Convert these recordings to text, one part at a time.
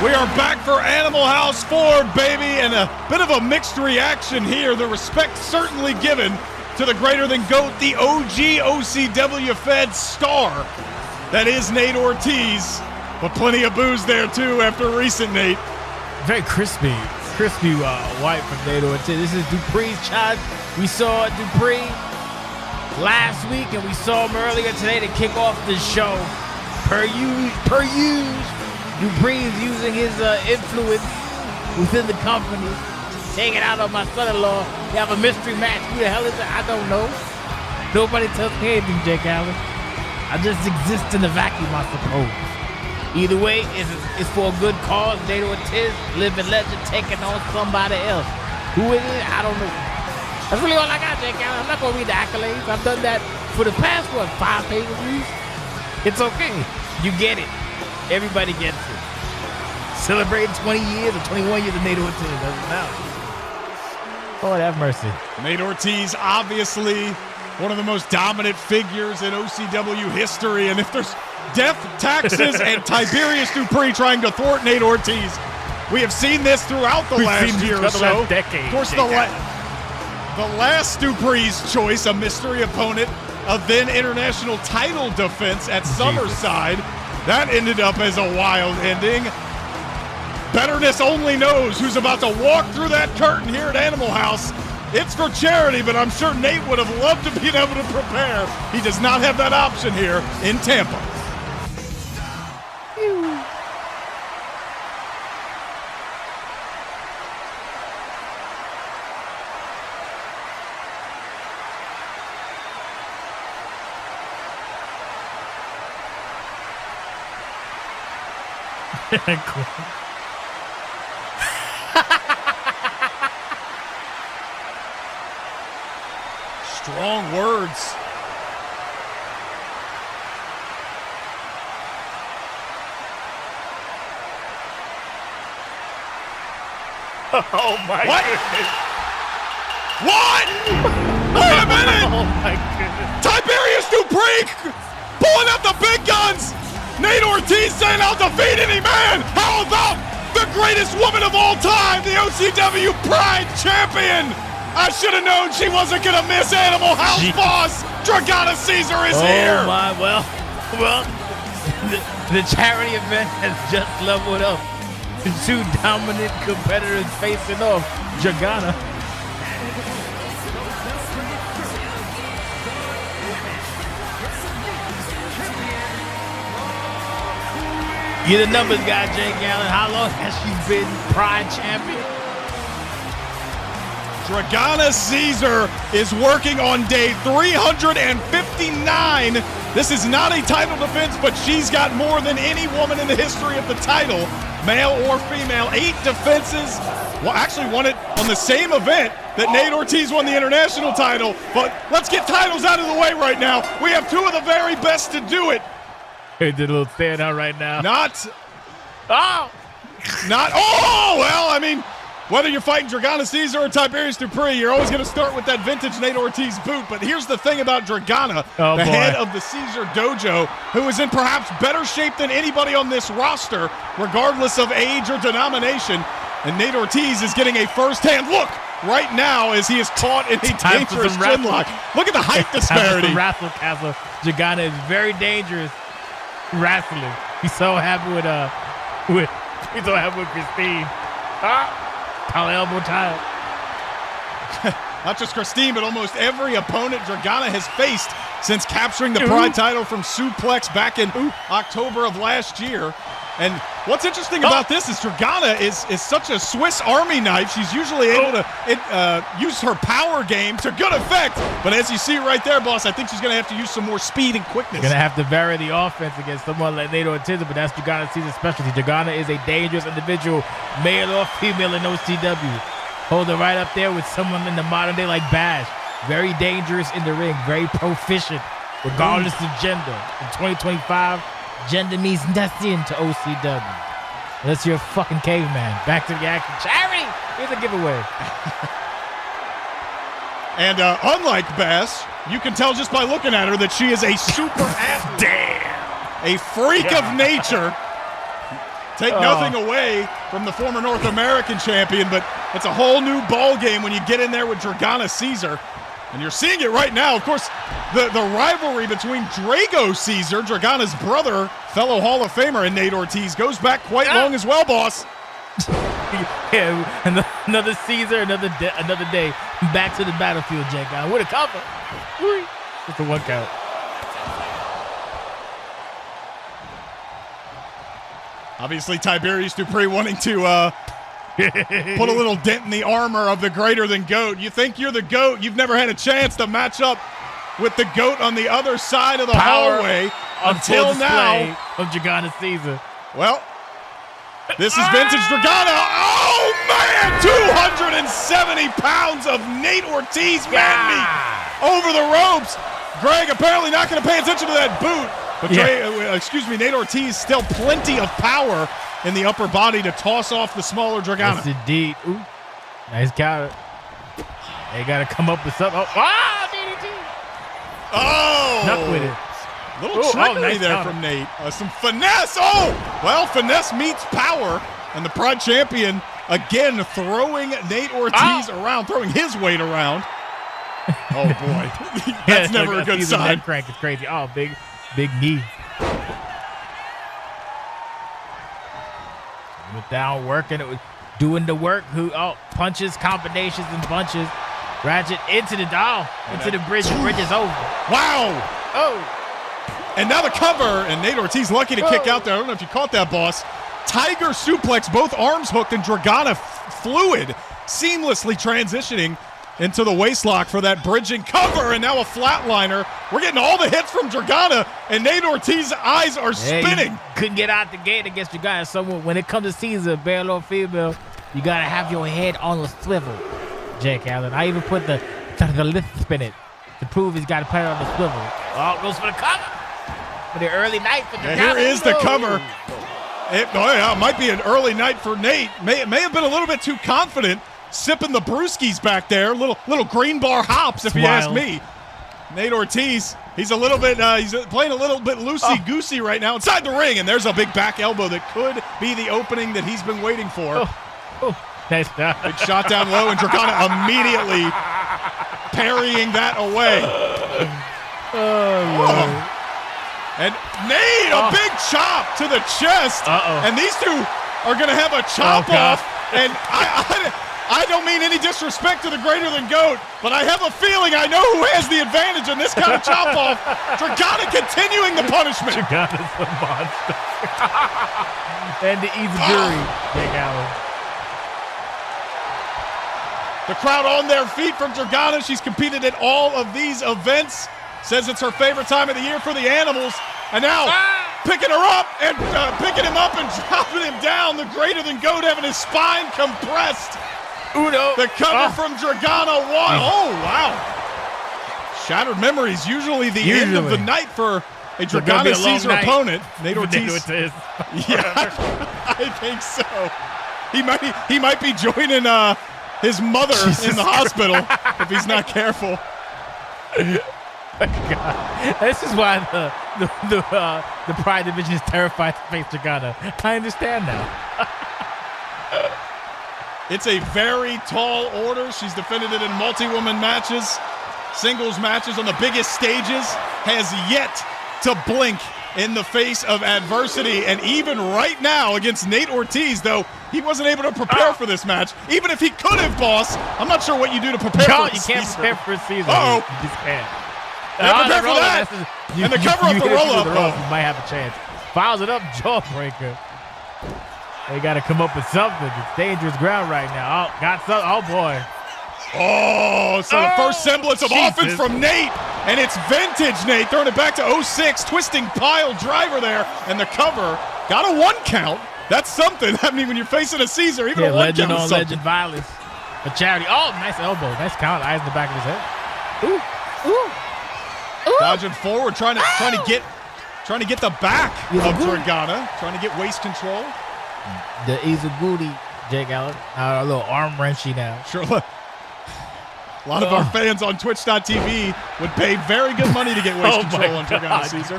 We are back for Animal House 4, baby, and a bit of a mixed reaction here. The respect certainly given to the greater than GOAT, the OG OCWFED star that is Nate Ortiz, but plenty of booze there too after recent Nate. Very crispy white from Nate Ortiz. This is Duprees, Chad. We saw Duprees last week, and we saw him earlier today to kick off the show. Per use. Duprees using his influence within the company, taking it out on my son-in-law. You have a mystery match. Who the hell is it? I don't know. Nobody tells me anything, Jake Allen. I just exist in the vacuum, I suppose. Either way, it's for a good cause. Nate Ortiz, living legend, taking on somebody else. Who is it? I don't know. That's really all I got, Jake Allen. I'm not going to read the accolades. I've done that for the past, 5 pay-per-views? It's okay. You get it. Everybody gets it. Celebrating 20 years or 21 years of Nate Ortiz. Doesn't matter. Lord have mercy. Nate Ortiz, obviously one of the most dominant figures in OCW history. And if there's death, taxes, and Tiberius Duprees trying to thwart Nate Ortiz, we have seen this throughout the last year or so. Decade, of course, the last Duprees choice, a mystery opponent, a then international title defense at Summerside. That ended up as a wild ending. Betterness only knows who's about to walk through that curtain here at Animal House. It's for charity, but I'm sure Nate would have loved to be able to prepare. He does not have that option here in Tampa. Cool. Strong words. Oh my goodness. What? Wait a minute. Oh my goodness. Tiberius Duprees pulling out the big guns. Nate Ortiz saying, I'll defeat any man. How about the greatest woman of all time, the OCW Pride Champion? I should have known she wasn't going to miss Animal House boss. Dragana Caesar is here. Oh my, well, the charity event has just leveled up. The 2 dominant competitors facing off. Dragana. You're the numbers guy, Jake Allen. How long has she been Pride Champion? Dragana Caesar is working on day 359. This is not a title defense, but she's got more than any woman in the history of the title, male or female. 8 defenses. Well, actually won it on the same event that Nate Ortiz won the international title. But let's get titles out of the way right now. We have 2 of the very best to do it. He did a little stand out right now. Well, I mean, whether you're fighting Dragana Caesar or Tiberius Duprees, you're always going to start with that vintage Nate Ortiz boot. But here's the thing about Dragana, the head of the Caesar Dojo, who is in perhaps better shape than anybody on this roster, regardless of age or denomination. And Nate Ortiz is getting a first-hand look right now as he is caught in a dangerous chin lock. Look at the height disparity. Wrestle Castle. Dragana is very dangerous wrestling. He's so happy with Christine. Collar elbow tie. Not just Christine, but almost every opponent Dragana has faced since capturing the Pride title from Suplex back in October of last year. And what's interesting about this is Dragana is such a Swiss Army knife. She's usually able to use her power game to good effect. But as you see right there, boss, I think she's going to have to use some more speed and quickness. Going to have to vary the offense against someone like Nate Ortiz, but that's Dragana's specialty. Dragana is a dangerous individual, male or female in OCW. Hold it right up there with someone in the modern day like Bash. Very dangerous in the ring, very proficient, regardless of gender. In 2025, gender means nothing to OCW. Unless you're a fucking caveman. Back to the action. Charity! Here's a giveaway. And unlike Bass, you can tell just by looking at her that she is a super athlete. Damn! A freak of nature. Take nothing away from the former North American champion, but it's a whole new ball game when you get in there with Dragana Caesar. And you're seeing it right now. Of course, the rivalry between Drago Caesar, Dragana's brother, fellow Hall of Famer, and Nate Ortiz goes back quite long as well, boss. Yeah, another Caesar, another day. Back to the battlefield, Jake. With a cover. Just a 1 count. Obviously, Tiberius Duprees wanting to put a little dent in the armor of the greater than GOAT. You think you're the GOAT. You've never had a chance to match up with the GOAT on the other side of the hallway until now. Of Dragana Caesar. Well, this is vintage Dragana. Oh, man! 270 pounds of Nate Ortiz man-meat over the ropes. Greg apparently not going to pay attention to that boot. But Nate Ortiz still plenty of power in the upper body to toss off the smaller Dragana. Yes, indeed. Ooh, nice counter. They got to come up with something. DDT. Oh! Snuck with it. Little trickery there from Nate. Some finesse. Oh! Well, finesse meets power. And the Pride Champion, again, throwing Nate Ortiz around, throwing his weight around. Oh, boy. That's never a good sign. Head crank is crazy. Oh, big knee. Went down working. It was doing the work. Punches, combinations, and bunches. Ratchet into the bridge. The bridge is over. Wow. Oh. And now the cover, and Nate Ortiz lucky to kick out there. I don't know if you caught that, boss. Tiger suplex, both arms hooked, and Dragana fluid, seamlessly transitioning into the waistlock for that bridging cover, and now a flatliner. We're getting all the hits from Dragana, and Nate Ortiz's eyes are spinning. Couldn't get out the gate against Dragana. So when it comes to Caesar, male or female, you got to have your head on a swivel, Jake Allen. I even put the lift spin it to prove he's got to put it on the swivel. Oh, goes for the cover. For the early night for Dragana. Here is the cover. It might be an early night for Nate. May have been a little bit too confident, sipping the brewskis back there. Little green bar hops, if you ask me. Nate Ortiz, he's a little bit, he's playing a little bit loosey-goosey right now inside the ring, and there's a big back elbow that could be the opening that he's been waiting for. Nice. Big shot down low, and Dragana immediately parrying that away. Oh, Lord. And Nate, a big chop to the chest. And these two are going to have a chop-off. And I don't mean any disrespect to the greater than GOAT, but I have a feeling I know who has the advantage in this kind of chop-off. Dragana continuing the punishment. Dragana's a monster. And the Izaguri, Jake Allen. The crowd on their feet from Dragana. She's competed at all of these events. Says it's her favorite time of the year for the Animals. And now picking her up and picking him up and dropping him down. The greater than GOAT having his spine compressed. Uno. The cover from Dragana. Oh, wow. Shattered memories. Usually the end of the night for a Dragana Caesar opponent. Nate Ortiz. Yeah, I think so. He might be joining his mother in the hospital if he's not careful. God. This is why the Pride division is terrified to face Dragana. I understand now. It's a very tall order. She's defended it in multi-woman matches, singles matches on the biggest stages, has yet to blink in the face of adversity. And even right now against Nate Ortiz, though, he wasn't able to prepare for this match. Even if he could have, boss, I'm not sure what you do to prepare for a Caesar. You can't prepare for a Caesar. Uh-oh. You just can't. Prepare for that. And the cover up the roll-up. You might have a chance. Fouls it up, jawbreaker. They got to come up with something. It's dangerous ground right now. Oh, got some. Oh, boy. Oh, so the first semblance of offense from Nate. And it's vintage Nate. Throwing it back to 06. Twisting pile driver there. And the cover. Got a 1 count. That's something. I mean, when you're facing a Caesar, even a 1 count is something. Legend violence. For charity. Oh, nice elbow. Nice count. Eyes in the back of his head. Ooh. Ooh. Dodging forward, trying to get the back of Dragana, trying to get waist control. The Izaguri, Jake Allen. A little arm wrenchy now. Sure. A lot of our fans on Twitch.tv would pay very good money to get waist control on Dragana Caesar.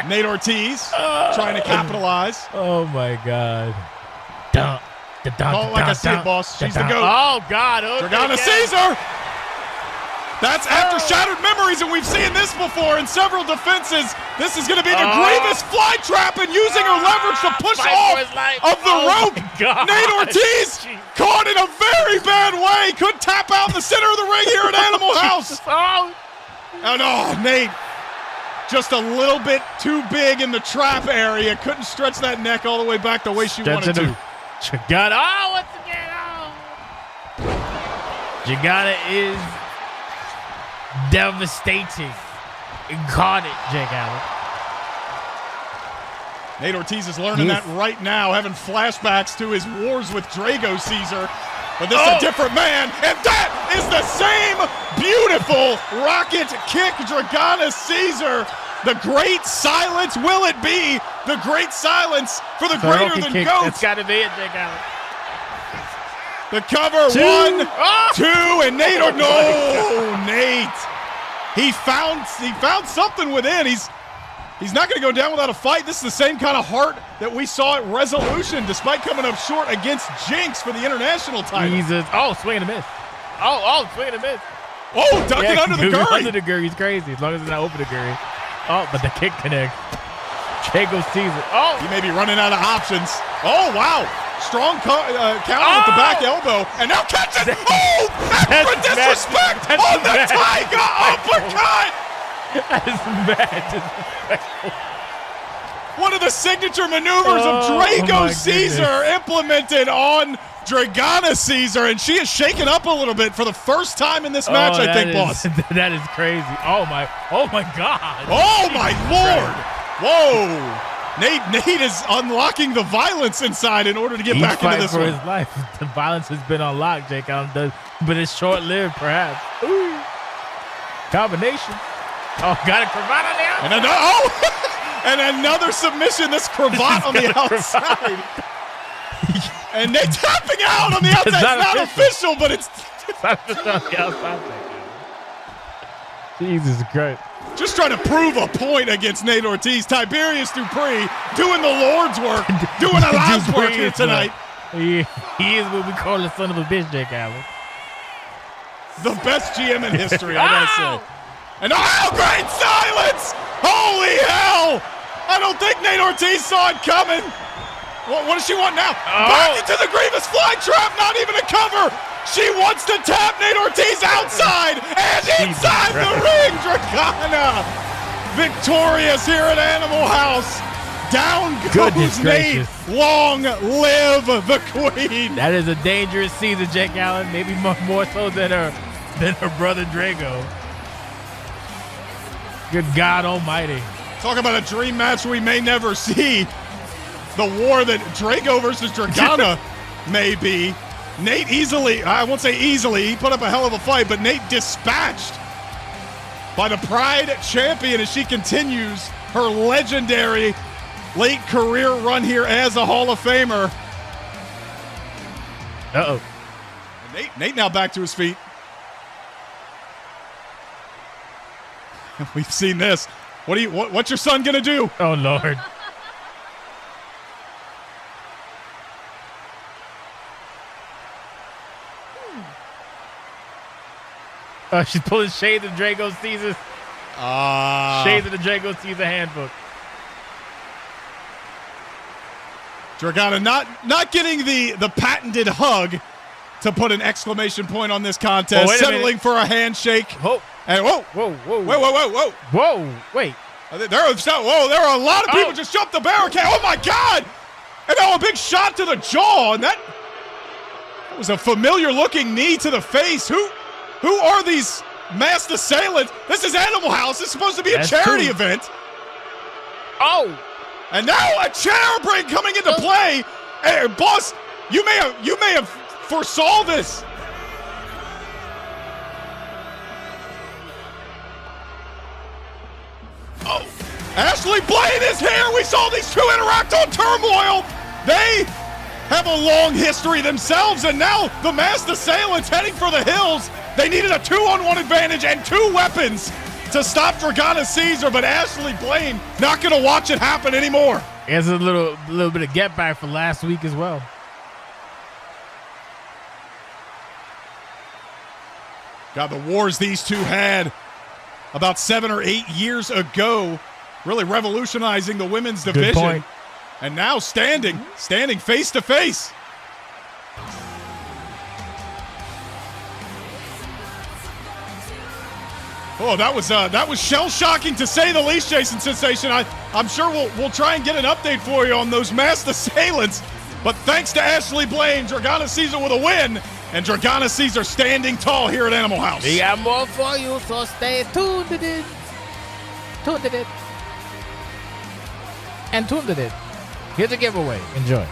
Nate Ortiz trying to capitalize. Oh, my God. Call it like I see it, boss. She's the GOAT. Oh, God. Dragana Caesar. That's after Shattered Memories, and we've seen this before in several defenses. This is going to be the Grievous fly trap and using her leverage to push off of the rope. Nate Ortiz caught in a very bad way. Could tap out in the center of the ring here at Animal House. And Nate, just a little bit too big in the trap area. Couldn't stretch that neck all the way back the way she wanted to. Dragana, once again. Dragana is devastating. Got it, Jake Allen. Nate Ortiz is learning that right now, having flashbacks to his wars with Drago Caesar. But this is a different man, and that is the same beautiful rocket kick, Dragana Caesar. The great silence, will it be the great silence for the greater than GOAT? It's got to be it, Jake Allen. The cover, 1, 2, and Nate. Nate. He found something within. He's not going to go down without a fight. This is the same kind of heart that we saw at Resolution, despite coming up short against Jinx for the international title. Jesus. swing and a miss. Swing and a miss. Ducking under the gurry. Under the gurry, he's crazy, as long as it's not over the gurry. But the kick connects. Drago Caesar. He may be running out of options. Wow. Strong counter with the back elbow. And now catches. Extra disrespect on the Tiger uppercut. That is mad disrespectful. One of the signature maneuvers of Drago Caesar implemented on Dragana Caesar, and she is shaken up a little bit for the first time in this match, I think, boss. That is crazy. Oh my God. Oh my Lord. Whoa. Nate is unlocking the violence inside in order to get back into this for one. His life. The violence has been unlocked, Jake Allen does, but it's short-lived, perhaps. Ooh. Combination. Got a cravat on the outside. And another submission. This cravat on the outside. And Nate tapping out on the outside. It's not official, but it's not official on the outside. Jesus Christ. Just trying to prove a point against Nate Ortiz. Tiberius Duprees doing the Lord's work, doing a lot's work here tonight. He is what we call the son of a bitch, Jake Allen. The best GM in history, I gotta say. And great silence! Holy hell! I don't think Nate Ortiz saw it coming. What does she want now? Back into the Grievous fly trap, not even a cover. She wants to tap Nate Ortiz outside and inside the ring. Dragana victorious here at Animal House. Down goes Nate. Long live the queen. That is a dangerous season, Jake Allen. Maybe more so than her brother Drago. Good God Almighty. Talk about a dream match we may never see. The war that Drago versus Dragana may be. Nate easily, I won't say easily, he put up a hell of a fight, but Nate dispatched by the Pride champion as she continues her legendary late career run here as a Hall of Famer. Nate now back to his feet. We've seen this. What's your son gonna do? Oh Lord. She's pulling shades of Drago Caesar. Shades of the Drago Caesar handbook. Dragana not getting the patented hug to put an exclamation point on this contest. Settling for a handshake. And wait. There are a lot of people just jumped the barricade. Oh my God! And now a big shot to the jaw, and that was a familiar looking knee to the face. Who are these masked assailants? This is Animal House. It's supposed to be a charity event. And now a chair break coming into play. Hey, boss, you may have foresaw this. Ashley Blade is here. We saw these two interact on Turmoil. They have a long history themselves, and now the masked assailants heading for the hills. They needed a 2-on-1 advantage and 2 weapons to stop Dragana Caesar, but Ashley Blaine not going to watch it happen anymore. It's a little bit of get back for last week as well. God, the wars these two had about 7 or 8 years ago, really revolutionizing the women's division. Good point. And now standing face to face. Oh, that was shell-shocking to say the least, Jason Sensation. I'm sure we'll try and get an update for you on those masked assailants. But thanks to Ashley Blaine, Dragana Caesar with a win, and Dragana Caesar standing tall here at Animal House. We got more for you, so stay tuned to it. Tuned to it. And tuned to it. Here's a giveaway. Enjoy.